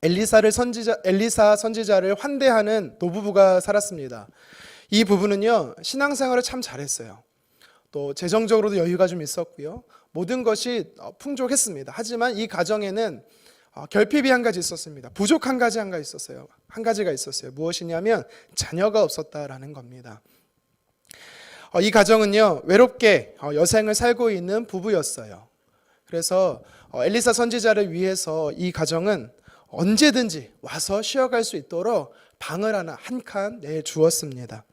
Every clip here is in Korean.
엘리사 선지자를 환대하는 노부부가 살았습니다. 이 부부는요, 신앙생활을 참 잘했어요. 또 재정적으로도 여유가 좀 있었고요. 모든 것이 풍족했습니다. 하지만 이 가정에는 결핍이 한 가지 있었습니다. 부족 한 가지가 있었어요. 무엇이냐면 자녀가 없었다라는 겁니다. 이 가정은요, 외롭게 여생을 살고 있는 부부였어요. 그래서 엘리사 선지자를 위해서 이 가정은 언제든지 와서 쉬어갈 수 있도록 방을 하나 한 칸 내주었습니다.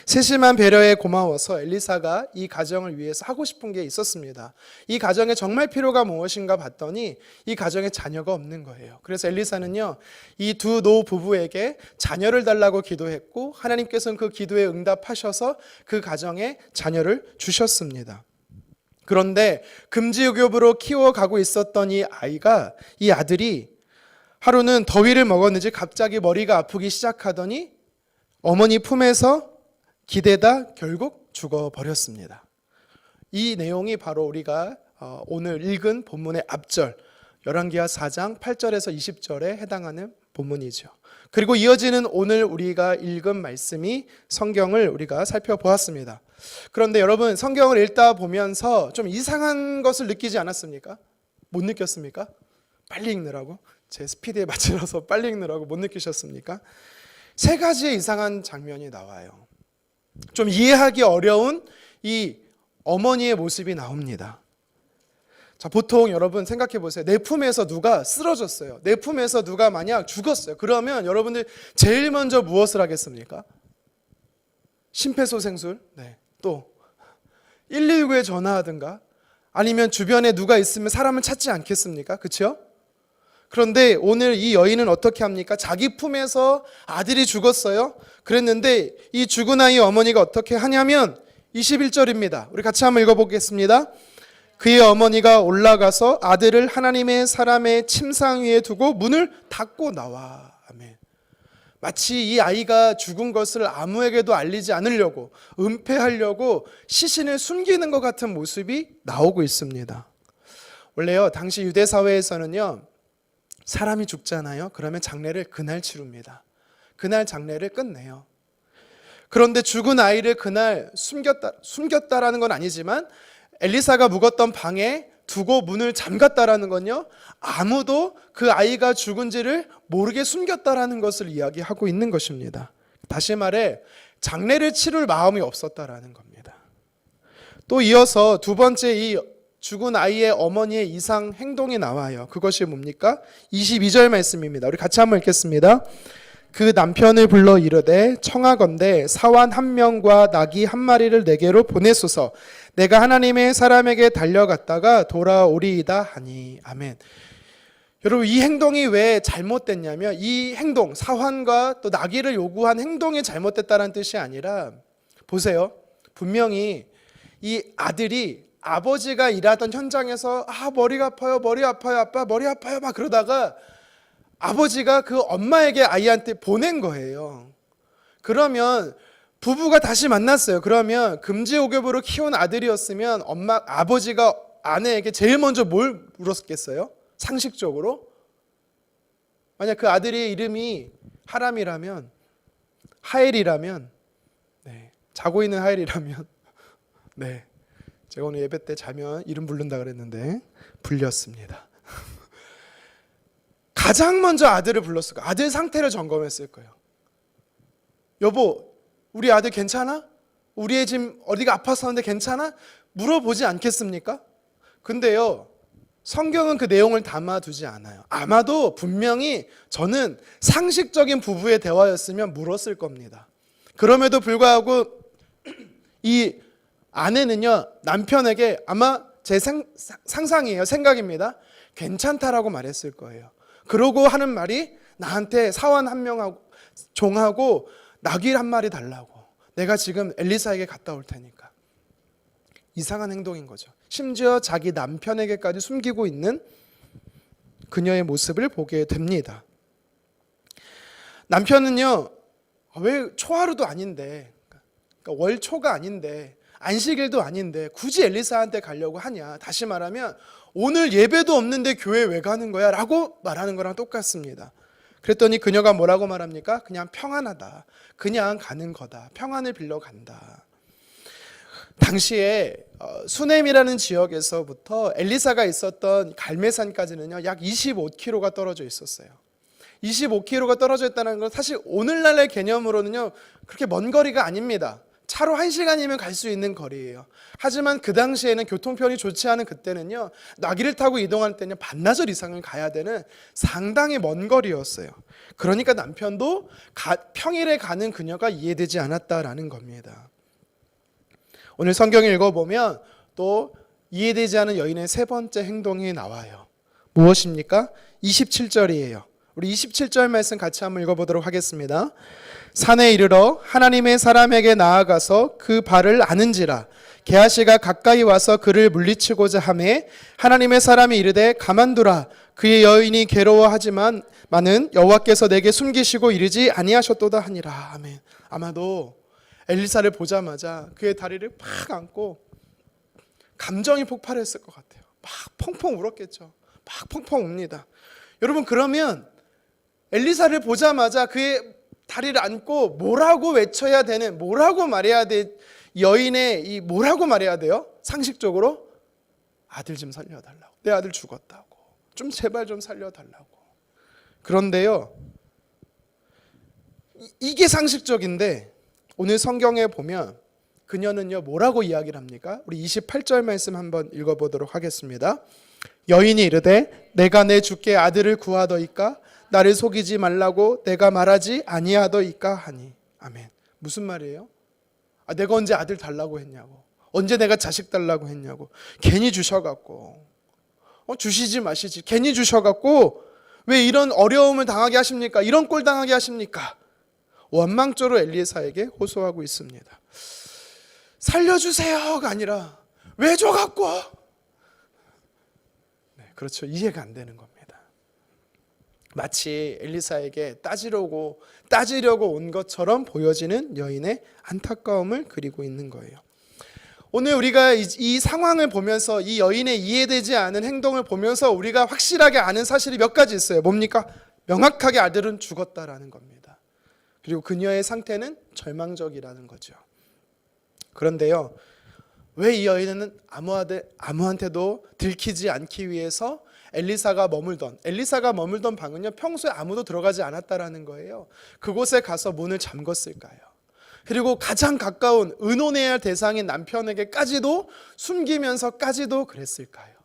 세심한 배려에 고마워서 엘리사가 이 가정을 위해서 하고 싶은 게 있었습니다. 이 가정에 정말 필요가 무엇인가 봤더니 이 가정에 자녀가 없는 거예요. 그래서 엘리사는요, 이 두 노부부에게 자녀를 달라고 기도했고 하나님께서는 그 기도에 응답하셔서 그 가정에 자녀를 주셨습니다. 그런데 금지옥엽으로 키워가고 있었던 이 아들이 하루는 더위를 먹었는지 갑자기 머리가 아프기 시작하더니 어머니 품에서 기대다 결국 죽어버렸습니다. 이 내용이 바로 우리가 오늘 읽은 본문의 앞절 열왕기하 4장 8절에서 20절에 해당하는 본문이죠. 그리고 이어지는 오늘 우리가 읽은 말씀이 성경을 우리가 살펴보았습니다. 그런데 여러분, 성경을 읽다 보면서 좀 이상한 것을 느끼지 않았습니까? 못 느꼈습니까? 빨리 읽느라고? 제 스피드에 맞춰서 빨리 읽느라고 못 느끼셨습니까? 세 가지의 이상한 장면이 나와요. 좀 이해하기 어려운 이 어머니의 모습이 나옵니다. 자, 보통 여러분 생각해 보세요. 내 품에서 누가 쓰러졌어요. 내 품에서 누가 만약 죽었어요. 그러면 여러분들 제일 먼저 무엇을 하겠습니까? 심폐소생술, 또 119에 전화하든가 아니면 주변에 누가 있으면 사람을 찾지 않겠습니까? 그렇죠? 그런데 오늘 이 여인은 어떻게 합니까? 자기 품에서 아들이 죽었어요. 그랬는데 이 죽은 아이 어머니가 어떻게 하냐면 21절입니다. 우리 같이 한번 읽어보겠습니다. 그의 어머니가 올라가서 아들을 하나님의 사람의 침상 위에 두고 문을 닫고 나와. 아멘. 마치 이 아이가 죽은 것을 아무에게도 알리지 않으려고, 은폐하려고 시신을 숨기는 것 같은 모습이 나오고 있습니다. 원래요, 당시 유대 사회에서는요, 사람이 죽잖아요. 그러면 장례를 그날 치릅니다. 그날 장례를 끝내요. 그런데 죽은 아이를 그날 숨겼다라는 건 아니지만 엘리사가 묵었던 방에 두고 문을 잠갔다라는 건요, 아무도 그 아이가 죽은지를 모르게 숨겼다라는 것을 이야기하고 있는 것입니다. 다시 말해 장례를 치를 마음이 없었다라는 겁니다. 또 이어서 두 번째 이 죽은 아이의 어머니의 이상 행동이 나와요. 그것이 뭡니까? 22절 말씀입니다. 우리 같이 한번 읽겠습니다. 그 남편을 불러 이르되 청하건대 사환 한 명과 나귀 한 마리를 내게로 보내소서. 내가 하나님의 사람에게 달려갔다가 돌아오리이다 하니. 아멘. 여러분, 이 행동이 왜 잘못됐냐면 이 행동, 사환과 또 나귀를 요구한 행동이 잘못됐다는 뜻이 아니라, 보세요, 분명히 이 아들이 아버지가 일하던 현장에서 머리가 아파요, 아빠 머리 아파요 막 그러다가 아버지가 그 엄마에게 아이한테 보낸 거예요. 그러면 부부가 다시 만났어요. 그러면 금지옥엽으로 키운 아들이었으면 아버지가 아내에게 제일 먼저 뭘 물었겠어요? 상식적으로? 만약 그 아들의 이름이 하람이라면, 하엘이라면, 자고 있는 하엘이라면, 제가 오늘 예배 때 자면 이름 부른다 그랬는데 불렸습니다. 가장 먼저 아들을 불렀을 거예요. 아들 상태를 점검했을 거예요. 여보, 우리 아들 괜찮아? 우리 애 지금 어디가 아팠었는데 괜찮아? 물어보지 않겠습니까? 근데요, 성경은 그 내용을 담아두지 않아요. 아마도 분명히 저는 상식적인 부부의 대화였으면 물었을 겁니다. 그럼에도 불구하고 이 아내는요, 남편에게 아마 제 상상이에요, 생각입니다. 괜찮다라고 말했을 거예요. 그러고 하는 말이 나한테 사원 한 명하고 종하고 나귀 한 마리 달라고. 내가 지금 엘리사에게 갔다 올 테니까. 이상한 행동인 거죠. 심지어 자기 남편에게까지 숨기고 있는 그녀의 모습을 보게 됩니다. 남편은요, 왜 초하루도 아닌데, 그러니까 월초가 아닌데, 안식일도 아닌데 굳이 엘리사한테 가려고 하냐. 다시 말하면 오늘 예배도 없는데 교회 왜 가는 거야? 라고 말하는 거랑 똑같습니다. 그랬더니 그녀가 뭐라고 말합니까? 그냥 평안하다. 그냥 가는 거다. 평안을 빌러 간다. 당시에 수넴이라는 지역에서부터 엘리사가 있었던 갈멜산까지는요, 약 25km가 떨어져 있었어요. 25km가 떨어져 있다는 건 사실 오늘날의 개념으로는요, 그렇게 먼 거리가 아닙니다. 차로 1시간이면 갈 수 있는 거리예요. 하지만 그 당시에는 교통편이 좋지 않은 그때는요, 나귀를 타고 이동할 때는 반나절 이상을 가야 되는 상당히 먼 거리였어요. 그러니까 남편도 평일에 가는 그녀가 이해되지 않았다라는 겁니다. 오늘 성경을 읽어보면 또 이해되지 않은 여인의 세 번째 행동이 나와요. 무엇입니까? 27절이에요. 우리 27절 말씀 같이 한번 읽어보도록 하겠습니다. 산에 이르러 하나님의 사람에게 나아가서 그 발을 아는지라. 게하시가 가까이 와서 그를 물리치고자 하매 하나님의 사람이 이르되 가만두라. 그의 여인이 괴로워하지만 많은 여호와께서 내게 숨기시고 이르지 아니하셨도다 하니라. 아멘. 아마도 엘리사를 보자마자 그의 다리를 팍 안고 감정이 폭발했을 것 같아요. 막 펑펑 울었겠죠. 막 펑펑 웁니다. 여러분, 그러면 엘리사를 보자마자 그의 다리를 안고 뭐라고 외쳐야 되는, 뭐라고 말해야 돼? 여인의 이 뭐라고 말해야 돼요? 상식적으로 아들 좀 살려달라고. 내 아들 죽었다고. 좀 제발 좀 살려달라고. 그런데요, 이게 상식적인데 오늘 성경에 보면 그녀는요 뭐라고 이야기를 합니까? 우리 28절 말씀 한번 읽어보도록 하겠습니다. 여인이 이르되 내가 내 주께 아들을 구하더이까 나를 속이지 말라고 내가 말하지 아니하더이까 하니. 아멘. 무슨 말이에요? 내가 언제 아들 달라고 했냐고, 언제 내가 자식 달라고 했냐고. 괜히 주셔갖고 주시지 마시지. 괜히 주셔갖고 왜 이런 어려움을 당하게 하십니까? 이런 꼴 당하게 하십니까? 원망조로 엘리사에게 호소하고 있습니다. 살려주세요가 아니라 왜 줘갖고. 네, 그렇죠. 이해가 안 되는 겁니다. 마치 엘리사에게 따지려고 온 것처럼 보여지는 여인의 안타까움을 그리고 있는 거예요. 오늘 우리가 이 상황을 보면서 이 여인의 이해되지 않은 행동을 보면서 우리가 확실하게 아는 사실이 몇 가지 있어요. 뭡니까? 명확하게 아들은 죽었다라는 겁니다. 그리고 그녀의 상태는 절망적이라는 거죠. 그런데요, 왜 이 여인은 아무한테도 들키지 않기 위해서 엘리사가 머물던 방은요, 평소에 아무도 들어가지 않았다라는 거예요. 그곳에 가서 문을 잠궜을까요? 그리고 가장 가까운 의논해야 할 대상인 남편에게까지도 숨기면서까지도 그랬을까요?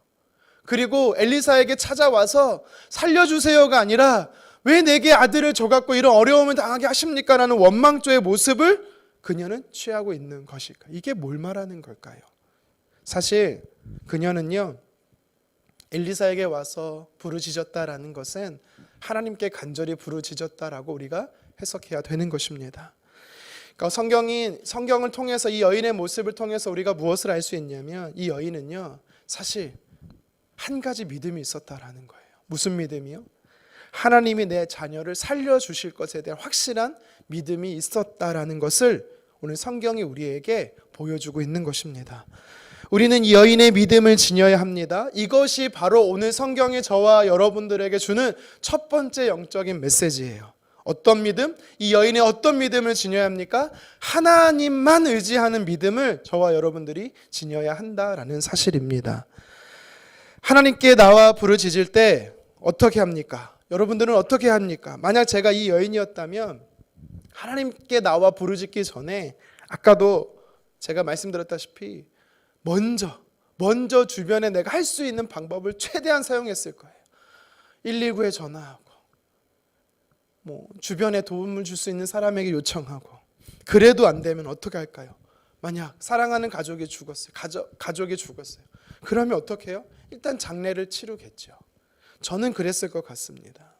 그리고 엘리사에게 찾아와서 살려주세요가 아니라 왜 내게 아들을 줘갖고 이런 어려움을 당하게 하십니까? 라는 원망조의 모습을 그녀는 취하고 있는 것일까? 이게 뭘 말하는 걸까요? 사실 그녀는요, 엘리사에게 와서 부르짖었다라는 것은 하나님께 간절히 부르짖었다라고 우리가 해석해야 되는 것입니다. 그러니까 성경을 통해서 이 여인의 모습을 통해서 우리가 무엇을 알 수 있냐면 이 여인은요, 사실 한 가지 믿음이 있었다라는 거예요. 무슨 믿음이요? 하나님이 내 자녀를 살려주실 것에 대한 확실한 믿음이 있었다라는 것을 오늘 성경이 우리에게 보여주고 있는 것입니다. 우리는 이 여인의 믿음을 지녀야 합니다. 이것이 바로 오늘 성경이 저와 여러분들에게 주는 첫 번째 영적인 메시지예요. 어떤 믿음? 이 여인의 어떤 믿음을 지녀야 합니까? 하나님만 의지하는 믿음을 저와 여러분들이 지녀야 한다라는 사실입니다. 하나님께 나와 부르짖을 때 어떻게 합니까? 여러분들은 어떻게 합니까? 만약 제가 이 여인이었다면 하나님께 나와 부르짖기 전에 아까도 제가 말씀드렸다시피 먼저 주변에 내가 할 수 있는 방법을 최대한 사용했을 거예요. 119에 전화하고 주변에 도움을 줄 수 있는 사람에게 요청하고. 그래도 안 되면 어떻게 할까요? 만약 사랑하는 가족이 죽었어요. 가족이 죽었어요. 그러면 어떻게 해요? 일단 장례를 치르겠죠. 저는 그랬을 것 같습니다.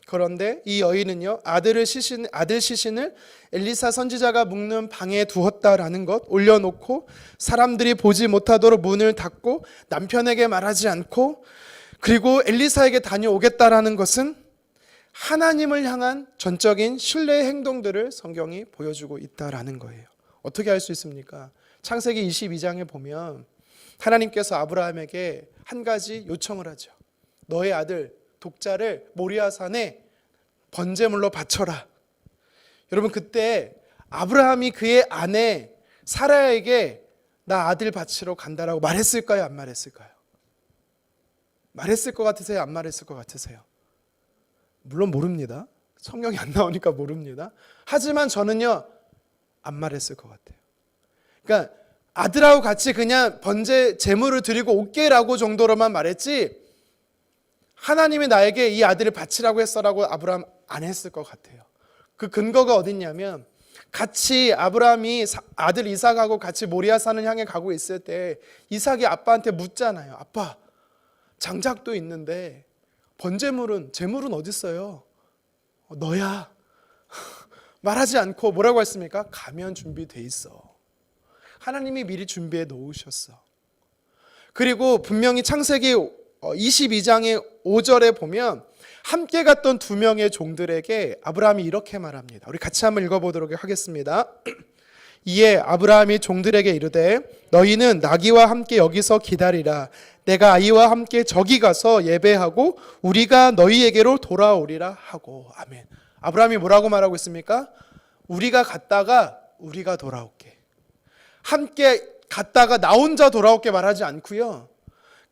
그런데 이 여인은요, 아들 시신을 엘리사 선지자가 묵는 방에 두었다라는 것 올려놓고 사람들이 보지 못하도록 문을 닫고 남편에게 말하지 않고 그리고 엘리사에게 다녀오겠다라는 것은 하나님을 향한 전적인 신뢰의 행동들을 성경이 보여주고 있다라는 거예요. 어떻게 알 수 있습니까? 창세기 22장에 보면 하나님께서 아브라함에게 한 가지 요청을 하죠. 너의 아들 독자를 모리아산에 번제물로 바쳐라. 여러분, 그때 아브라함이 그의 아내 사라에게 나 아들 바치러 간다라고 말했을까요? 안 말했을까요? 말했을 것 같으세요? 안 말했을 것 같으세요? 물론 모릅니다. 성경이 안 나오니까 모릅니다. 하지만 저는요, 안 말했을 것 같아요. 그러니까 아들하고 같이 그냥 번제 제물을 드리고 올게라고 정도로만 말했지, 하나님이 나에게 이 아들을 바치라고 했어라고 아브라함 안 했을 것 같아요. 그 근거가 어딨냐면, 같이 아브라함이 아들 이삭하고 같이 모리아 산을 향해 가고 있을 때 이삭이 아빠한테 묻잖아요. 아빠, 장작도 있는데 제물은 어디 있어요? 너야. 말하지 않고 뭐라고 했습니까? 가면 준비돼 있어. 하나님이 미리 준비해 놓으셨어. 그리고 분명히 창세기 22장의 5절에 보면 함께 갔던 두 명의 종들에게 아브라함이 이렇게 말합니다. 우리 같이 한번 읽어보도록 하겠습니다. 이에 아브라함이 종들에게 이르되 너희는 나귀와 함께 여기서 기다리라. 내가 아이와 함께 저기 가서 예배하고 우리가 너희에게로 돌아오리라 하고. 아멘. 아브라함이 뭐라고 말하고 있습니까? 우리가 갔다가 우리가 돌아올게. 함께 갔다가 나 혼자 돌아올게 말하지 않고요,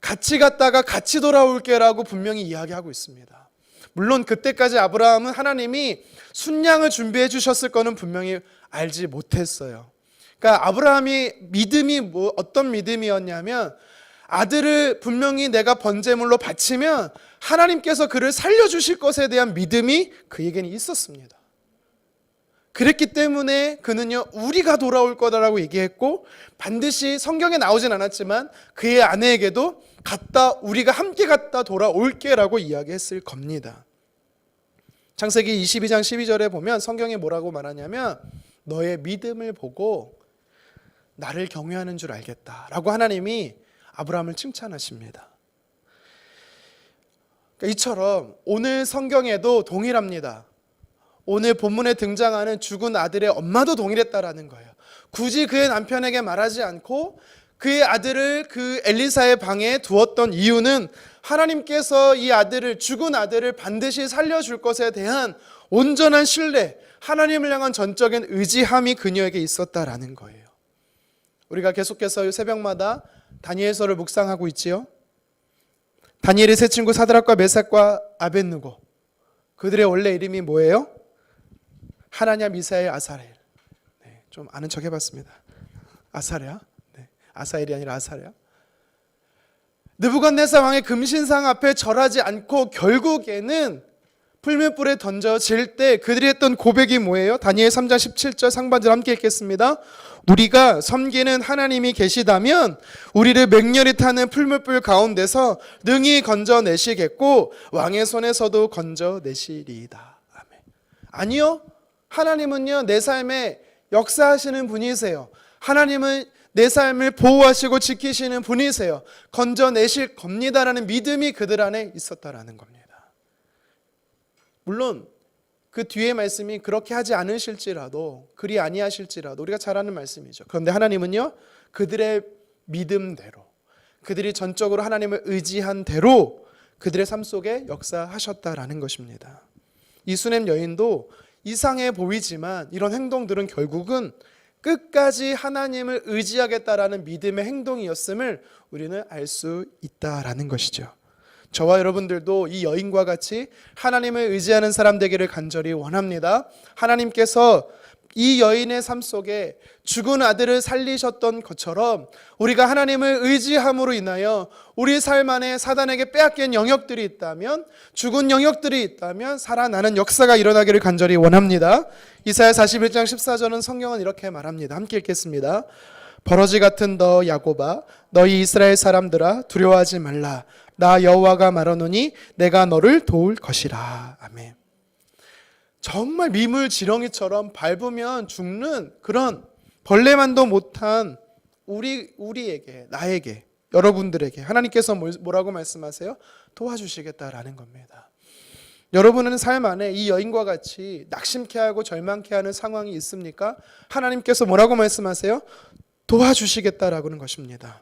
같이 갔다가 같이 돌아올게라고 분명히 이야기하고 있습니다. 물론 그때까지 아브라함은 하나님이 순양을 준비해 주셨을 거는 분명히 알지 못했어요. 그러니까 아브라함이 믿음이 어떤 믿음이었냐면, 아들을 분명히 내가 번제물로 바치면 하나님께서 그를 살려주실 것에 대한 믿음이 그에게는 있었습니다. 그랬기 때문에 그는요, 우리가 돌아올 거다라고 얘기했고, 반드시 성경에 나오진 않았지만 그의 아내에게도 우리가 함께 갔다 돌아올게라고 이야기했을 겁니다. 창세기 22장 12절에 보면 성경에 뭐라고 말하냐면, 너의 믿음을 보고 나를 경외하는 줄 알겠다라고 하나님이 아브라함을 칭찬하십니다. 그러니까 이처럼 오늘 성경에도 동일합니다. 오늘 본문에 등장하는 죽은 아들의 엄마도 동일했다라는 거예요. 굳이 그의 남편에게 말하지 않고 그의 아들을 그 엘리사의 방에 두었던 이유는 하나님께서 이 죽은 아들을 반드시 살려줄 것에 대한 온전한 신뢰, 하나님을 향한 전적인 의지함이 그녀에게 있었다라는 거예요. 우리가 계속해서 새벽마다 다니엘서를 묵상하고 있지요. 다니엘의 세 친구 사드락과 메삭과 아벳느고, 그들의 원래 이름이 뭐예요? 하나냐, 미사엘, 아사렐. 네, 좀 아는 척 해봤습니다. 아사랴? 네, 아사엘이 아니라 아사랴. 느부갓네살 왕의 금신상 앞에 절하지 않고 결국에는 풀무불에 던져질 때 그들이 했던 고백이 뭐예요? 다니엘 3장 17절 상반절 함께 읽겠습니다. 우리가 섬기는 하나님이 계시다면 우리를 맹렬히 타는 풀무불 가운데서 능히 건져내시겠고 왕의 손에서도 건져내시리이다. 아멘. 아니요, 하나님은요, 내 삶에 역사하시는 분이세요. 하나님은 내 삶을 보호하시고 지키시는 분이세요. 건져내실 겁니다라는 믿음이 그들 안에 있었다라는 겁니다. 물론 그 뒤에 말씀이 그렇게 하지 않으실지라도, 그리 아니하실지라도 우리가 잘 아는 말씀이죠. 그런데 하나님은요, 그들의 믿음대로, 그들이 전적으로 하나님을 의지한 대로 그들의 삶 속에 역사하셨다라는 것입니다. 이 수넴 여인도 이상해 보이지만 이런 행동들은 결국은 끝까지 하나님을 의지하겠다라는 믿음의 행동이었음을 우리는 알 수 있다라는 것이죠. 저와 여러분들도 이 여인과 같이 하나님을 의지하는 사람 되기를 간절히 원합니다. 하나님께서 이 여인의 삶 속에 죽은 아들을 살리셨던 것처럼 우리가 하나님을 의지함으로 인하여 우리 삶 안에 사단에게 빼앗긴 영역들이 있다면, 죽은 영역들이 있다면 살아나는 역사가 일어나기를 간절히 원합니다. 이사야 41장 14절은 성경은 이렇게 말합니다. 함께 읽겠습니다. 버러지 같은 너 야곱아, 너희 이스라엘 사람들아, 두려워하지 말라. 나 여호와가 말하노니 내가 너를 도울 것이라. 아멘. 정말 미물 지렁이처럼 밟으면 죽는 그런 벌레만도 못한 우리에게, 나에게, 여러분들에게 하나님께서 뭐라고 말씀하세요? 도와주시겠다라는 겁니다. 여러분은 삶 안에 이 여인과 같이 낙심케 하고 절망케 하는 상황이 있습니까? 하나님께서 뭐라고 말씀하세요? 도와주시겠다라는 것입니다.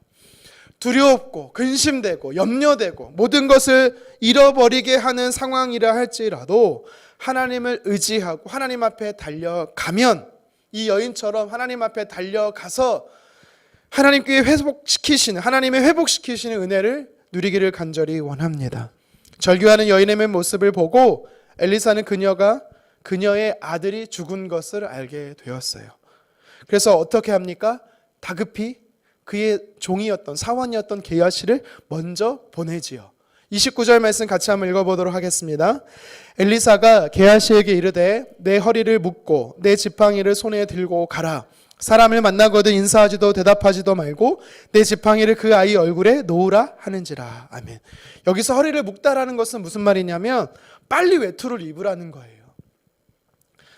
두렵고 근심되고 염려되고 모든 것을 잃어버리게 하는 상황이라 할지라도 하나님을 의지하고 하나님 앞에 달려가면 이 여인처럼 하나님 앞에 달려가서 하나님께 하나님의 회복시키시는 은혜를 누리기를 간절히 원합니다. 절규하는 여인의 모습을 보고 엘리사는 그녀의 아들이 죽은 것을 알게 되었어요. 그래서 어떻게 합니까? 다급히 그의 종이었던 사원이었던 게하시를 먼저 보내지요. 29절 말씀 같이 한번 읽어보도록 하겠습니다. 엘리사가 게하시에게 이르되 내 허리를 묶고 내 지팡이를 손에 들고 가라. 사람을 만나거든 인사하지도 대답하지도 말고 내 지팡이를 그 아이 얼굴에 놓으라 하는지라. 아멘. 여기서 허리를 묶다라는 것은 무슨 말이냐면 빨리 외투를 입으라는 거예요.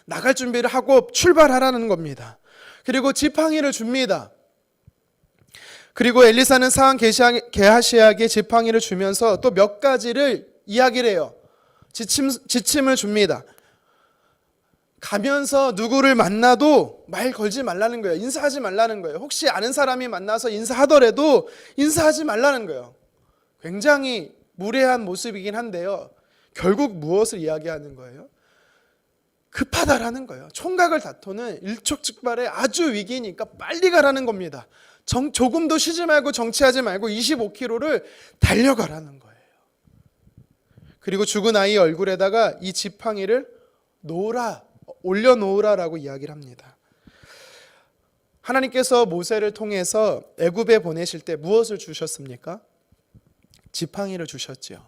나갈 준비를 하고 출발하라는 겁니다. 그리고 지팡이를 줍니다. 그리고 엘리사는 사원 게하시에게 지팡이를 주면서 또 몇 가지를 이야기를 해요. 지침을 줍니다. 가면서 누구를 만나도 말 걸지 말라는 거예요. 인사하지 말라는 거예요. 혹시 아는 사람이 만나서 인사하더라도 인사하지 말라는 거예요. 굉장히 무례한 모습이긴 한데요. 결국 무엇을 이야기하는 거예요? 급하다라는 거예요. 총각을 다투는 일촉즉발의 아주 위기니까 빨리 가라는 겁니다. 조금도 쉬지 말고 정치하지 말고 25km를 달려가라는 거예요. 그리고 죽은 아이 얼굴에다가 이 지팡이를 올려놓으라라고 이야기를 합니다. 하나님께서 모세를 통해서 애굽에 보내실 때 무엇을 주셨습니까? 지팡이를 주셨지요.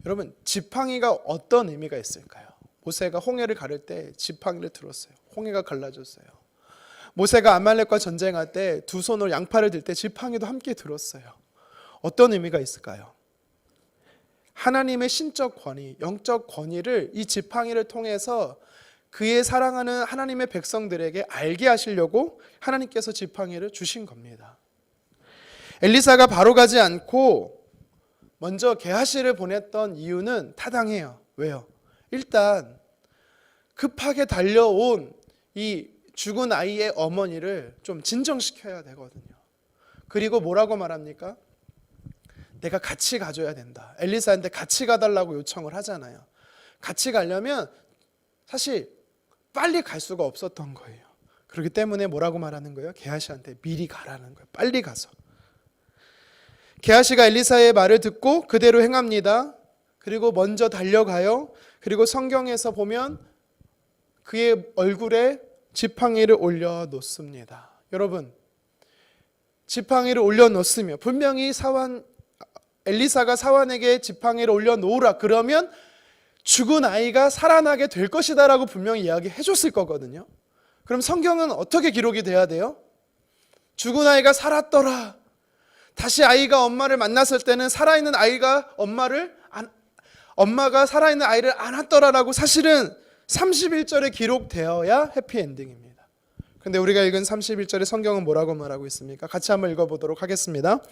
여러분, 지팡이가 어떤 의미가 있을까요? 모세가 홍해를 가를 때 지팡이를 들었어요. 홍해가 갈라졌어요. 모세가 아말렉과 전쟁할 때 두 손으로 양팔을 들 때 지팡이도 함께 들었어요. 어떤 의미가 있을까요? 하나님의 신적 권위, 영적 권위를 이 지팡이를 통해서 그의 사랑하는 하나님의 백성들에게 알게 하시려고 하나님께서 지팡이를 주신 겁니다. 엘리사가 바로 가지 않고 먼저 게하시를 보냈던 이유는 타당해요. 왜요? 일단 급하게 달려온 이 죽은 아이의 어머니를 좀 진정시켜야 되거든요. 그리고 뭐라고 말합니까? 내가 같이 가줘야 된다. 엘리사한테 같이 가달라고 요청을 하잖아요. 같이 가려면 사실 빨리 갈 수가 없었던 거예요. 그렇기 때문에 뭐라고 말하는 거예요? 게하시한테 미리 가라는 거예요. 빨리 가서. 게하시가 엘리사의 말을 듣고 그대로 행합니다. 그리고 먼저 달려가요. 그리고 성경에서 보면 그의 얼굴에 지팡이를 올려놓습니다. 여러분, 지팡이를 올려놓으며 분명히 엘리사가 사환에게 지팡이를 올려놓으라 그러면 죽은 아이가 살아나게 될 것이다 라고 분명히 이야기해 줬을 거거든요. 그럼 성경은 어떻게 기록이 돼야 돼요? 죽은 아이가 살았더라. 다시 아이가 엄마를 만났을 때는 살아있는 아이가 엄마가 살아있는 아이를 안았더라라고 사실은 31절에 기록되어야 해피엔딩입니다. 그런데 우리가 읽은 31절의 성경은 뭐라고 말하고 있습니까? 같이 한번 읽어보도록 하겠습니다.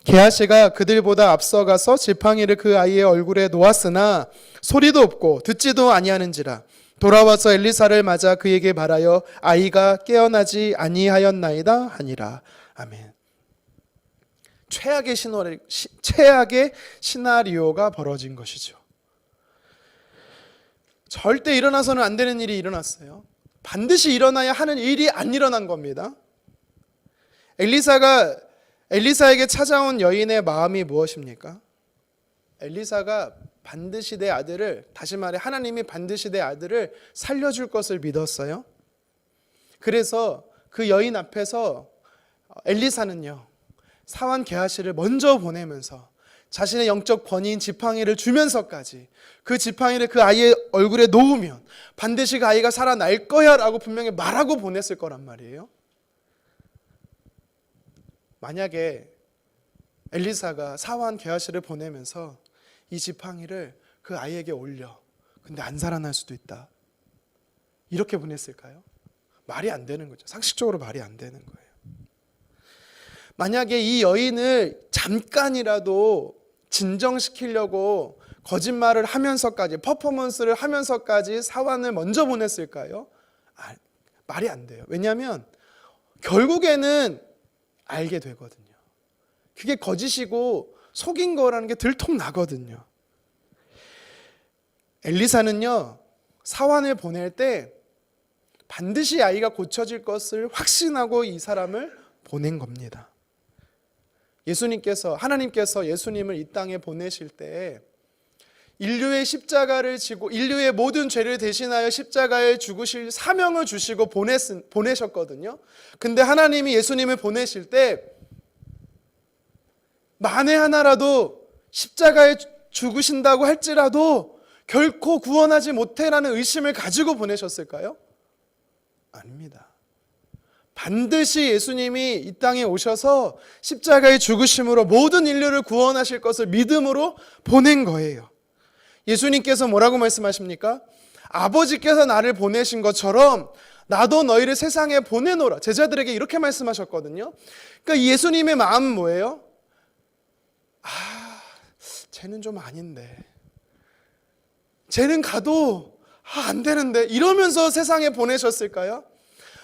게하시가 그들보다 앞서가서 지팡이를 그 아이의 얼굴에 놓았으나 소리도 없고 듣지도 아니하는지라 돌아와서 엘리사를 맞아 그에게 말하여 아이가 깨어나지 아니하였나이다 하니라. 아멘. 최악의 시나리오가 벌어진 것이죠. 절대 일어나서는 안 되는 일이 일어났어요. 반드시 일어나야 하는 일이 안 일어난 겁니다. 엘리사에게 찾아온 여인의 마음이 무엇입니까? 엘리사가 반드시 내 아들을, 다시 말해 하나님이 반드시 내 아들을 살려줄 것을 믿었어요. 그래서 그 여인 앞에서 엘리사는요, 사환 게하시를 먼저 보내면서 자신의 영적 권위인 지팡이를 주면서까지 그 지팡이를 그 아이의 얼굴에 놓으면 반드시 그 아이가 살아날 거야 라고 분명히 말하고 보냈을 거란 말이에요. 만약에 엘리사가 사환 게하시를 보내면서 이 지팡이를 그 아이에게 올려, 근데 안 살아날 수도 있다, 이렇게 보냈을까요? 말이 안 되는 거죠. 상식적으로 말이 안 되는 거예요. 만약에 이 여인을 잠깐이라도 진정시키려고 거짓말을 하면서까지, 퍼포먼스를 하면서까지 사환을 먼저 보냈을까요? 말이 안 돼요. 왜냐하면 결국에는 알게 되거든요. 그게 거짓이고 속인 거라는 게 들통 나거든요. 엘리사는요, 사환을 보낼 때 반드시 아이가 고쳐질 것을 확신하고 이 사람을 보낸 겁니다. 하나님께서 예수님을 이 땅에 보내실 때 인류의 십자가를 지고 인류의 모든 죄를 대신하여 십자가에 죽으실 사명을 주시고 보내셨거든요. 근데 하나님이 예수님을 보내실 때 만에 하나라도 십자가에 죽으신다고 할지라도 결코 구원하지 못해라는 의심을 가지고 보내셨을까요? 아닙니다. 반드시 예수님이 이 땅에 오셔서 십자가의 죽으심으로 모든 인류를 구원하실 것을 믿음으로 보낸 거예요. 예수님께서 뭐라고 말씀하십니까? 아버지께서 나를 보내신 것처럼 나도 너희를 세상에 보내노라. 제자들에게 이렇게 말씀하셨거든요. 그러니까 예수님의 마음은 뭐예요? 쟤는 좀 아닌데, 쟤는 가도 안 되는데, 이러면서 세상에 보내셨을까요?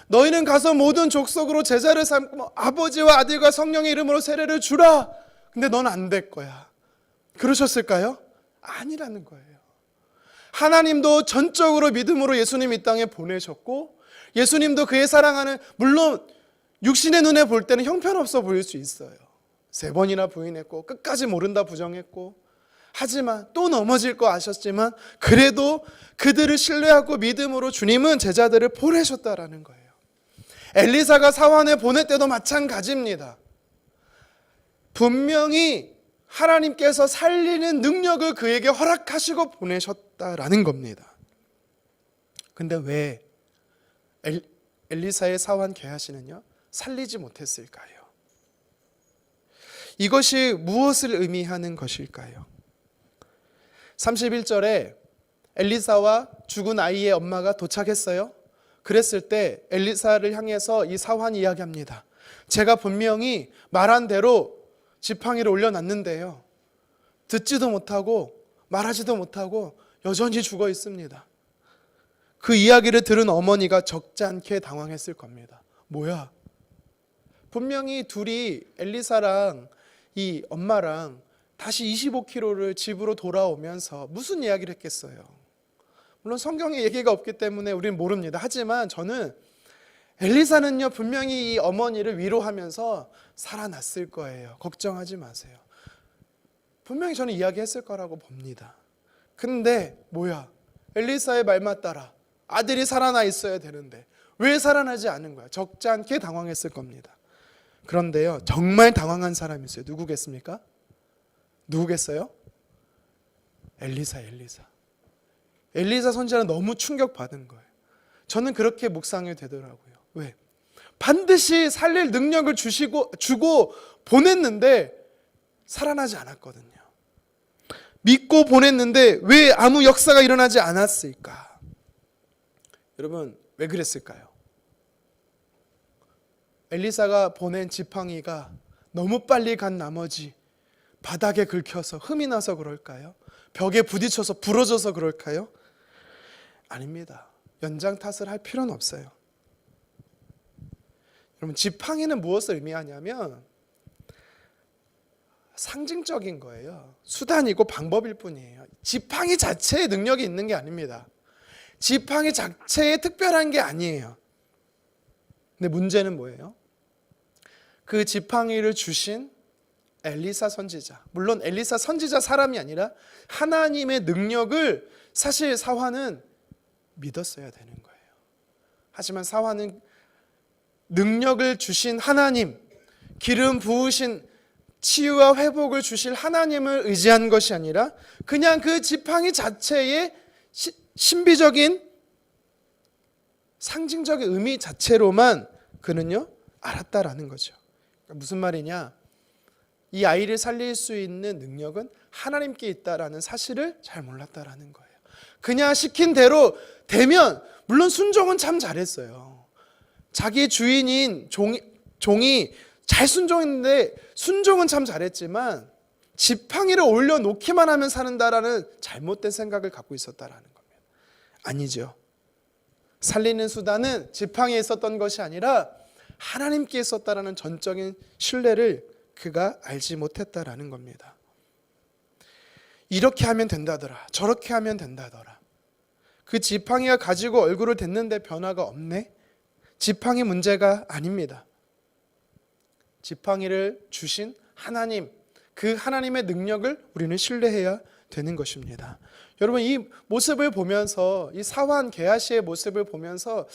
너희는 가서 모든 족속으로 제자를 삼고 아버지와 아들과 성령의 이름으로 세례를 주라. 근데 넌 안 될 거야. 그러셨을까요? 아니라는 거예요. 하나님도 전적으로 믿음으로 예수님 이 땅에 보내셨고, 예수님도 그의 사랑하는, 물론 육신의 눈에 볼 때는 형편없어 보일 수 있어요. 3번이나 부인했고 끝까지 모른다 부정했고, 하지만 또 넘어질 거 아셨지만 그래도 그들을 신뢰하고 믿음으로 주님은 제자들을 보내셨다라는 거예요. 엘리사가 사환을 보낼 때도 마찬가지입니다. 분명히 하나님께서 살리는 능력을 그에게 허락하시고 보내셨다라는 겁니다. 근데 왜 엘리사의 사환 게하시는요, 살리지 못했을까요? 이것이 무엇을 의미하는 것일까요? 31절에 엘리사와 죽은 아이의 엄마가 도착했어요. 그랬을 때 엘리사를 향해서 이 사환이 이야기합니다. 제가 분명히 말한 대로 지팡이를 올려놨는데요, 듣지도 못하고 말하지도 못하고 여전히 죽어 있습니다. 그 이야기를 들은 어머니가 적지 않게 당황했을 겁니다. 뭐야? 분명히 둘이, 엘리사랑 이 엄마랑 다시 25km를 집으로 돌아오면서 무슨 이야기를 했겠어요? 물론 성경에 얘기가 없기 때문에 우리는 모릅니다. 하지만 저는 엘리사는요, 분명히 이 어머니를 위로하면서 살아났을 거예요. 걱정하지 마세요. 분명히 저는 이야기했을 거라고 봅니다. 근데 뭐야? 엘리사의 말만 따라 아들이 살아나 있어야 되는데 왜 살아나지 않은 거야? 적지 않게 당황했을 겁니다. 그런데요, 정말 당황한 사람이 있어요. 누구겠습니까? 누구겠어요? 엘리사 선지자는 너무 충격받은 거예요. 저는 그렇게 묵상이 되더라고요. 왜? 반드시 살릴 능력을 주고 보냈는데 살아나지 않았거든요. 믿고 보냈는데 왜 아무 역사가 일어나지 않았을까? 여러분, 왜 그랬을까요? 엘리사가 보낸 지팡이가 너무 빨리 간 나머지 바닥에 긁혀서 흠이 나서 그럴까요? 벽에 부딪혀서 부러져서 그럴까요? 아닙니다. 연장 탓을 할 필요는 없어요. 여러분, 지팡이는 무엇을 의미하냐면 상징적인 거예요. 수단이고 방법일 뿐이에요. 지팡이 자체에 능력이 있는 게 아닙니다. 지팡이 자체에 특별한 게 아니에요. 근데 문제는 뭐예요? 그 지팡이를 주신 엘리사 선지자, 물론 엘리사 선지자 사람이 아니라 하나님의 능력을 사실 사환은 믿었어야 되는 거예요. 하지만 사환은 능력을 주신 하나님, 기름 부으신 치유와 회복을 주실 하나님을 의지한 것이 아니라 그냥 그 지팡이 자체의 신비적인 상징적인 의미 자체로만 그는요 알았다라는 거죠. 그러니까 무슨 말이냐? 이 아이를 살릴 수 있는 능력은 하나님께 있다라는 사실을 잘 몰랐다라는 거예요. 그냥 시킨 대로 되면, 물론 순종은 참 잘했어요. 자기 주인인 종이 잘 순종했는데 순종은 참 잘했지만 지팡이를 올려놓기만 하면 사는다라는 잘못된 생각을 갖고 있었다라는 겁니다. 아니죠. 살리는 수단은 지팡이에 있었던 것이 아니라 하나님께 있었다라는 전적인 신뢰를 그가 알지 못했다라는 겁니다. 이렇게 하면 된다더라, 저렇게 하면 된다더라. 그 지팡이가 가지고 얼굴을 댔는데 변화가 없네? 지팡이 문제가 아닙니다. 지팡이를 주신 하나님, 그 하나님의 능력을 우리는 신뢰해야 되는 것입니다. 여러분, 이 모습을 보면서, 이 사환 게하시의 모습을 보면서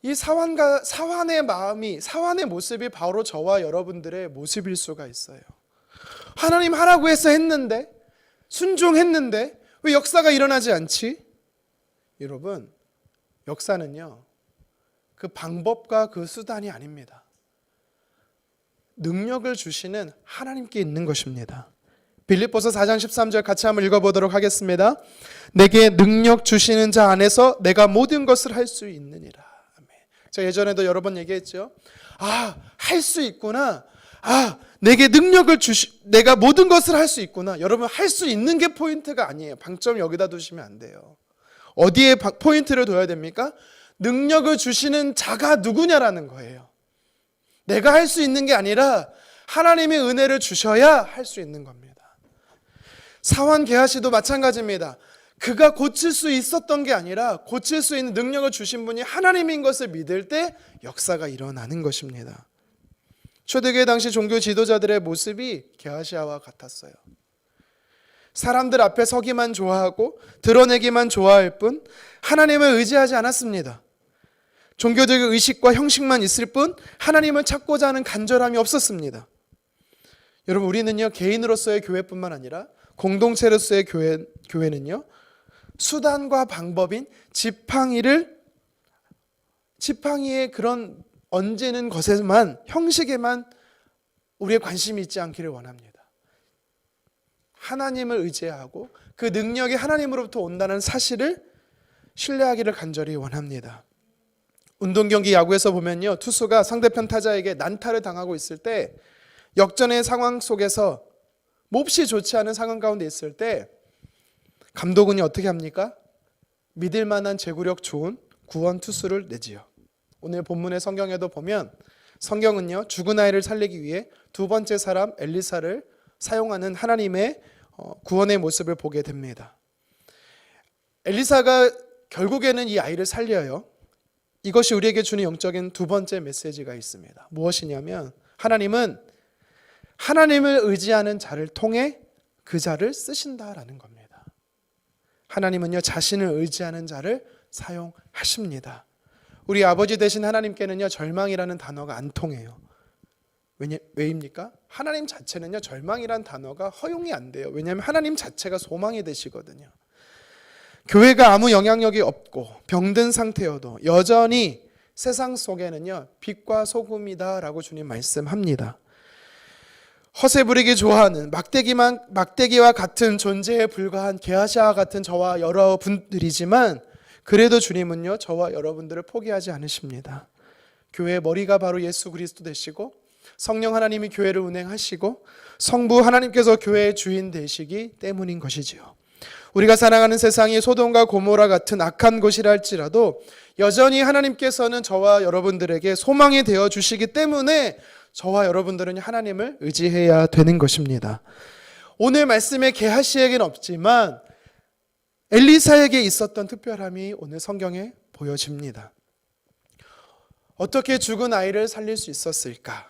이 사환의 마음이, 사환의 모습이 바로 저와 여러분들의 모습일 수가 있어요. 하나님 하라고 해서 했는데, 순종했는데 왜 역사가 일어나지 않지? 여러분, 역사는요, 그 방법과 그 수단이 아닙니다. 능력을 주시는 하나님께 있는 것입니다. 빌립보서 4장 13절 같이 한번 읽어보도록 하겠습니다. 내게 능력 주시는 자 안에서 내가 모든 것을 할 수 있느니라. 아멘. 제가 예전에도 여러 번 얘기했죠. 할 수 있구나. 내게 능력을 내가 모든 것을 할 수 있구나. 여러분, 할 수 있는 게 포인트가 아니에요. 방점 여기다 두시면 안 돼요. 어디에 포인트를 둬야 됩니까? 능력을 주시는 자가 누구냐라는 거예요. 내가 할 수 있는 게 아니라 하나님의 은혜를 주셔야 할 수 있는 겁니다. 사환 게하시도 마찬가지입니다. 그가 고칠 수 있었던 게 아니라 고칠 수 있는 능력을 주신 분이 하나님인 것을 믿을 때 역사가 일어나는 것입니다. 초대교회 당시 종교 지도자들의 모습이 게하시아와 같았어요. 사람들 앞에 서기만 좋아하고 드러내기만 좋아할 뿐 하나님을 의지하지 않았습니다. 종교적인 의식과 형식만 있을 뿐 하나님을 찾고자 하는 간절함이 없었습니다. 여러분, 우리는요, 개인으로서의 교회뿐만 아니라 공동체로서의 교회는요, 수단과 방법인 지팡이의 그런 얹는 것에만, 형식에만 우리의 관심이 있지 않기를 원합니다. 하나님을 의지하고 그 능력이 하나님으로부터 온다는 사실을 신뢰하기를 간절히 원합니다. 운동 경기 야구에서 보면요, 투수가 상대편 타자에게 난타를 당하고 있을 때, 역전의 상황 속에서 몹시 좋지 않은 상황 가운데 있을 때 감독은 어떻게 합니까? 믿을 만한 제구력 좋은 구원 투수를 내지요. 오늘 본문의 성경에도 보면 성경은요, 죽은 아이를 살리기 위해 두 번째 사람 엘리사를 사용하는 하나님의 구원의 모습을 보게 됩니다. 엘리사가 결국에는 이 아이를 살려요. 이것이 우리에게 주는 영적인 두 번째 메시지가 있습니다. 무엇이냐면, 하나님은 하나님을 의지하는 자를 통해 그 자를 쓰신다라는 겁니다. 하나님은요, 자신을 의지하는 자를 사용하십니다. 우리 아버지 되신 하나님께는요, 절망이라는 단어가 안 통해요. 왜입니까? 하나님 자체는요, 절망이라는 단어가 허용이 안 돼요. 왜냐하면 하나님 자체가 소망이 되시거든요. 교회가 아무 영향력이 없고 병든 상태여도 여전히 세상 속에는요, 빛과 소금이다라고 주님 말씀합니다. 허세 부리기 좋아하는 막대기와 같은 존재에 불과한 게하시아와 같은 저와 여러분들이지만, 그래도 주님은요, 저와 여러분들을 포기하지 않으십니다. 교회의 머리가 바로 예수 그리스도 되시고, 성령 하나님이 교회를 운행하시고, 성부 하나님께서 교회의 주인 되시기 때문인 것이지요. 우리가 살아가는 세상이 소돔과 고모라 같은 악한 곳이라 할지라도 여전히 하나님께서는 저와 여러분들에게 소망이 되어 주시기 때문에 저와 여러분들은 하나님을 의지해야 되는 것입니다. 오늘 말씀에 게하시에게는 없지만 엘리사에게 있었던 특별함이 오늘 성경에 보여집니다. 어떻게 죽은 아이를 살릴 수 있었을까?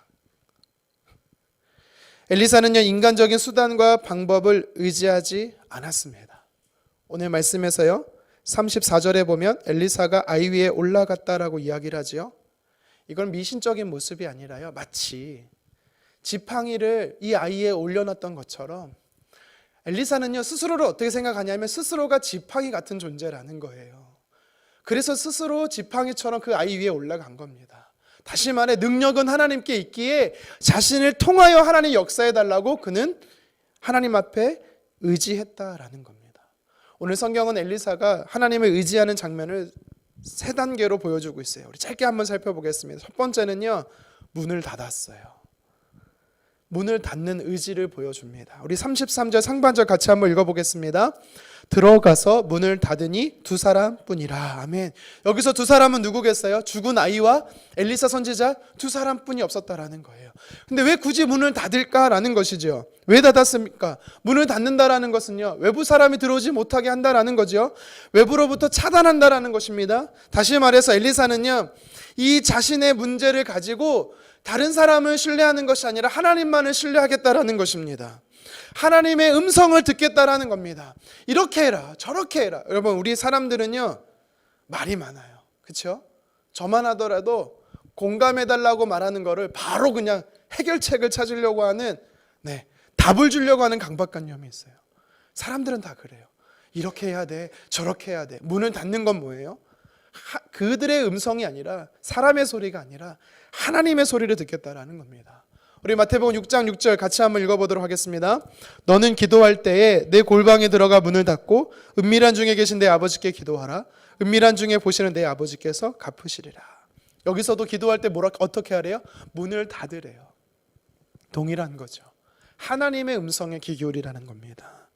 엘리사는요, 인간적인 수단과 방법을 의지하지 않았습니다. 오늘 말씀에서요, 34절에 보면 엘리사가 아이 위에 올라갔다라고 이야기를 하지요. 이건 미신적인 모습이 아니라요, 마치 지팡이를 이 아이에 올려놨던 것처럼 엘리사는요, 스스로를 어떻게 생각하냐면 스스로가 지팡이 같은 존재라는 거예요. 그래서 스스로 지팡이처럼 그 아이 위에 올라간 겁니다. 다시 말해, 능력은 하나님께 있기에 자신을 통하여 하나님 역사해달라고 그는 하나님 앞에 의지했다라는 겁니다. 오늘 성경은 엘리사가 하나님을 의지하는 장면을 세 단계로 보여주고 있어요. 우리 짧게 한번 살펴보겠습니다. 첫 번째는요, 문을 닫았어요. 문을 닫는 의지를 보여줍니다. 우리 33절 상반절 같이 한번 읽어보겠습니다. 들어가서 문을 닫으니 두 사람뿐이라. 아멘. 여기서 두 사람은 누구겠어요? 죽은 아이와 엘리사 선지자 두 사람뿐이 없었다라는 거예요. 근데 왜 굳이 문을 닫을까라는 것이죠. 왜 닫았습니까? 문을 닫는다라는 것은요, 외부 사람이 들어오지 못하게 한다라는 거죠. 외부로부터 차단한다라는 것입니다. 다시 말해서 엘리사는요, 이 자신의 문제를 가지고 다른 사람을 신뢰하는 것이 아니라 하나님만을 신뢰하겠다라는 것입니다. 하나님의 음성을 듣겠다라는 겁니다. 이렇게 해라, 저렇게 해라. 여러분, 우리 사람들은요, 말이 많아요. 그렇죠? 저만 하더라도 공감해달라고 말하는 거를 바로 그냥 해결책을 찾으려고 하는, 답을 주려고 하는 강박관념이 있어요. 사람들은 다 그래요. 이렇게 해야 돼, 저렇게 해야 돼. 문을 닫는 건 뭐예요? 그들의 음성이 아니라, 사람의 소리가 아니라 하나님의 소리를 듣겠다라는 겁니다. 우리 마태복음 6장 6절 같이 한번 읽어보도록 하겠습니다. 너는 기도할 때에 내 골방에 들어가 문을 닫고 은밀한 중에 계신 내 아버지께 기도하라. 은밀한 중에 보시는 내 아버지께서 갚으시리라. 여기서도 기도할 때 어떻게 하래요? 문을 닫으래요. 동일한 거죠. 하나님의 음성에 귀 기울이라는 겁니다.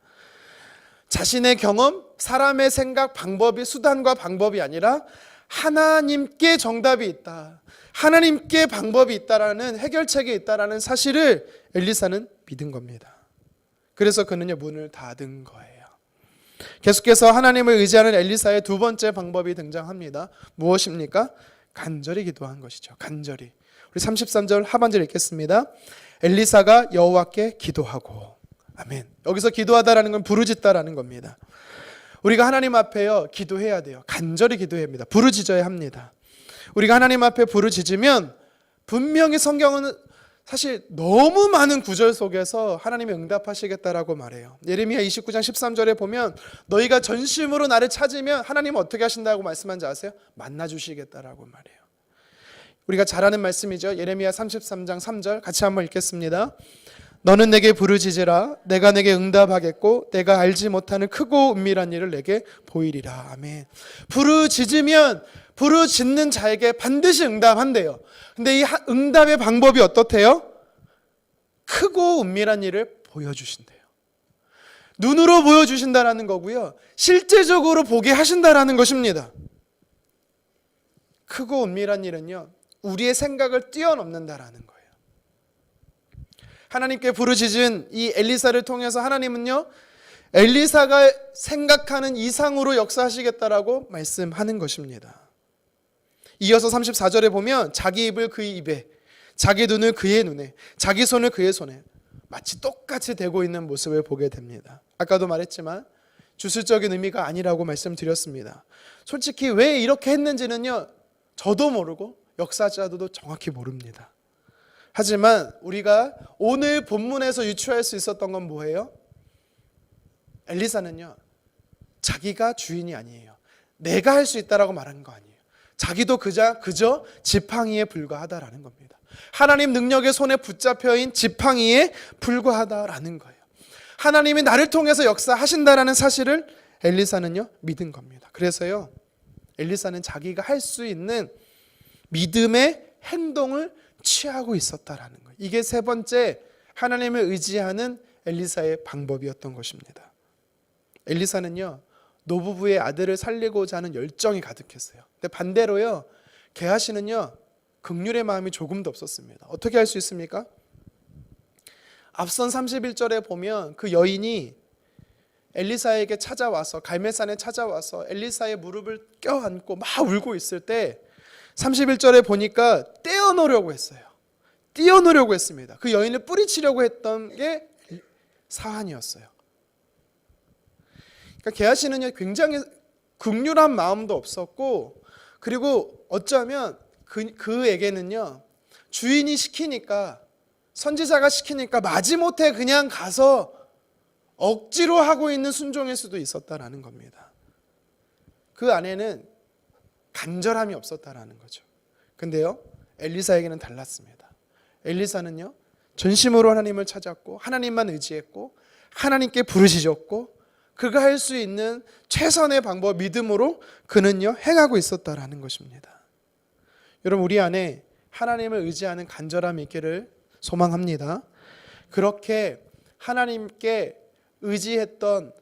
자신의 경험, 사람의 생각, 방법이 수단과 방법이 아니라 하나님께 정답이 있다, 하나님께 방법이 있다라는, 해결책이 있다라는 사실을 엘리사는 믿은 겁니다. 그래서 그는요, 문을 닫은 거예요. 계속해서 하나님을 의지하는 엘리사의 두 번째 방법이 등장합니다. 무엇입니까? 간절히 기도한 것이죠. 간절히. 우리 33절 하반절 읽겠습니다. 엘리사가 여호와께 기도하고. 아멘. 여기서 기도하다라는 건 부르짖다라는 겁니다. 우리가 하나님 앞에요, 기도해야 돼요. 간절히 기도해야 합니다. 부르짖어야 합니다. 우리가 하나님 앞에 부르짖으면 분명히 성경은 사실 너무 많은 구절 속에서 하나님이 응답하시겠다라고 말해요. 예레미야 29장 13절에 보면 너희가 전심으로 나를 찾으면 하나님은 어떻게 하신다고 말씀한지 아세요? 만나주시겠다라고 말해요. 우리가 잘 아는 말씀이죠. 예레미야 33장 3절 같이 한번 읽겠습니다. 너는 내게 부르짖으라. 내가 내게 응답하겠고 내가 알지 못하는 크고 은밀한 일을 내게 보이리라. 아멘. 부르짖는 자에게 반드시 응답한대요. 근데 이 응답의 방법이 어떻대요? 크고 은밀한 일을 보여주신대요. 눈으로 보여주신다라는 거고요, 실제적으로 보게 하신다라는 것입니다. 크고 은밀한 일은요, 우리의 생각을 뛰어넘는다라는 거예요. 하나님께 부르짖은 이 엘리사를 통해서 하나님은요, 엘리사가 생각하는 이상으로 역사하시겠다라고 말씀하는 것입니다. 이어서 34절에 보면 자기 입을 그의 입에, 자기 눈을 그의 눈에, 자기 손을 그의 손에 마치 똑같이 대고 있는 모습을 보게 됩니다. 아까도 말했지만 주술적인 의미가 아니라고 말씀드렸습니다. 솔직히 왜 이렇게 했는지는요, 저도 모르고 역사자도 정확히 모릅니다. 하지만 우리가 오늘 본문에서 유추할 수 있었던 건 뭐예요? 엘리사는요, 자기가 주인이 아니에요. 내가 할 수 있다라고 말하는 거 아니에요. 자기도 그저 지팡이에 불과하다라는 겁니다. 하나님 능력의 손에 붙잡혀인 지팡이에 불과하다라는 거예요. 하나님이 나를 통해서 역사하신다라는 사실을 엘리사는요, 믿은 겁니다. 그래서요, 엘리사는 자기가 할 수 있는 믿음의 행동을 취하고 있었다라는 거예요. 이게 세 번째 하나님을 의지하는 엘리사의 방법이었던 것입니다. 엘리사는요, 노부부의 아들을 살리고자 하는 열정이 가득했어요. 근데 반대로요, 게하시는요, 긍휼의 마음이 조금도 없었습니다. 어떻게 할 수 있습니까? 앞선 31절에 보면 그 여인이 엘리사에게 찾아와서, 갈멜산에 찾아와서 엘리사의 무릎을 껴안고 막 울고 있을 때 31절에 보니까 떼어놓으려고 했어요. 띄어놓으려고 했습니다. 그 여인을 뿌리치려고 했던 게 사한이었어요. 그러니까 게하시는요, 굉장히 긍휼한 마음도 없었고, 그리고 어쩌면 그에게는요, 주인이 시키니까, 선지자가 시키니까 마지못해 그냥 가서 억지로 하고 있는 순종일 수도 있었다라는 겁니다. 그 안에는 간절함이 없었다라는 거죠. 근데요, 엘리사에게는 달랐습니다. 엘리사는요, 전심으로 하나님을 찾았고 하나님만 의지했고 하나님께 부르짖었고 그가 할 수 있는 최선의 방법, 믿음으로 그는요, 행하고 있었다라는 것입니다. 여러분, 우리 안에 하나님을 의지하는 간절함이 있기를 소망합니다. 그렇게 하나님께 의지했던,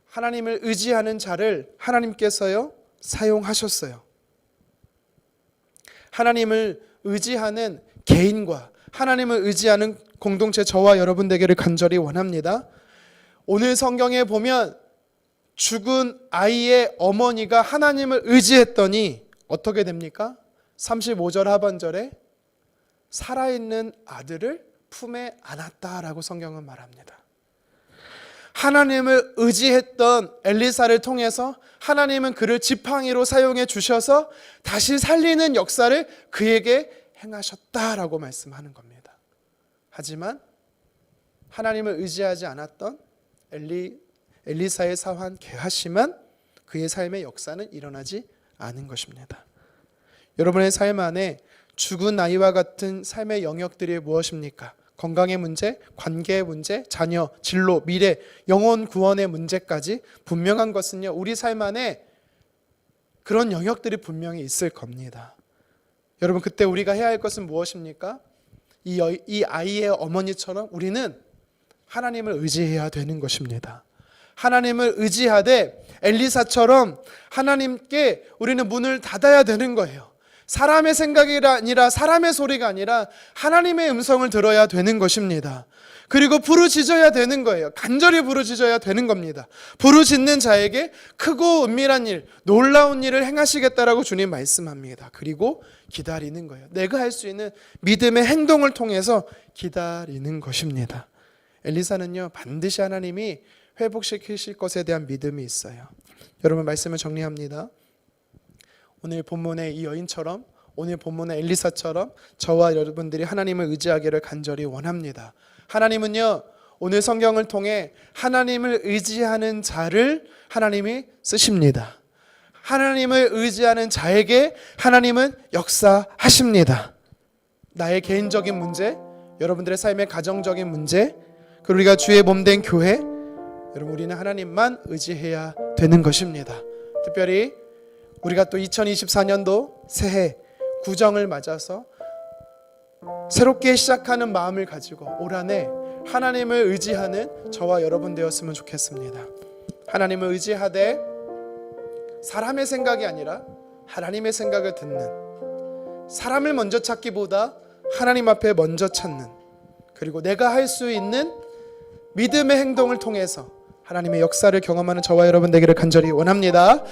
하나님을 의지하는 자를 하나님께서요 사용하셨어요. 하나님을 의지하는 개인과 하나님을 의지하는 공동체, 저와 여러분 되기를 간절히 원합니다. 오늘 성경에 보면 죽은 아이의 어머니가 하나님을 의지했더니 어떻게 됩니까? 35절 하반절에 살아있는 아들을 품에 안았다라고 성경은 말합니다. 하나님을 의지했던 엘리사를 통해서 하나님은 그를 지팡이로 사용해 주셔서 다시 살리는 역사를 그에게 행하셨다라고 말씀하는 겁니다. 하지만 하나님을 의지하지 않았던 엘리사의 사환 게하시만 그의 삶의 역사는 일어나지 않은 것입니다. 여러분의 삶 안에 죽은 아이와 같은 삶의 영역들이 무엇입니까? 건강의 문제, 관계의 문제, 자녀, 진로, 미래, 영혼 구원의 문제까지 분명한 것은요, 우리 삶 안에 그런 영역들이 분명히 있을 겁니다. 여러분, 그때 우리가 해야 할 것은 무엇입니까? 이 아이의 어머니처럼 우리는 하나님을 의지해야 되는 것입니다. 하나님을 의지하되 엘리사처럼 하나님께 우리는 문을 닫아야 되는 거예요. 사람의 생각이 아니라, 사람의 소리가 아니라 하나님의 음성을 들어야 되는 것입니다. 그리고 부르짖어야 되는 거예요. 간절히 부르짖어야 되는 겁니다. 부르짖는 자에게 크고 은밀한 일, 놀라운 일을 행하시겠다라고 주님 말씀합니다. 그리고 기다리는 거예요. 내가 할 수 있는 믿음의 행동을 통해서 기다리는 것입니다. 엘리사는요, 반드시 하나님이 회복시키실 것에 대한 믿음이 있어요. 여러분, 말씀을 정리합니다. 오늘 본문의 이 여인처럼, 오늘 본문의 엘리사처럼 저와 여러분들이 하나님을 의지하기를 간절히 원합니다. 하나님은요, 오늘 성경을 통해 하나님을 의지하는 자를 하나님이 쓰십니다. 하나님을 의지하는 자에게 하나님은 역사하십니다. 나의 개인적인 문제, 여러분들의 삶의 가정적인 문제, 그리고 우리가 주의 몸된 교회, 여러분, 우리는 하나님만 의지해야 되는 것입니다. 특별히 우리가 또 2024년도 새해 구정을 맞아서 새롭게 시작하는 마음을 가지고 올 한 해 하나님을 의지하는 저와 여러분 되었으면 좋겠습니다. 하나님을 의지하되 사람의 생각이 아니라 하나님의 생각을 듣는, 사람을 먼저 찾기보다 하나님 앞에 먼저 찾는, 그리고 내가 할 수 있는 믿음의 행동을 통해서 하나님의 역사를 경험하는 저와 여러분 되기를 간절히 원합니다.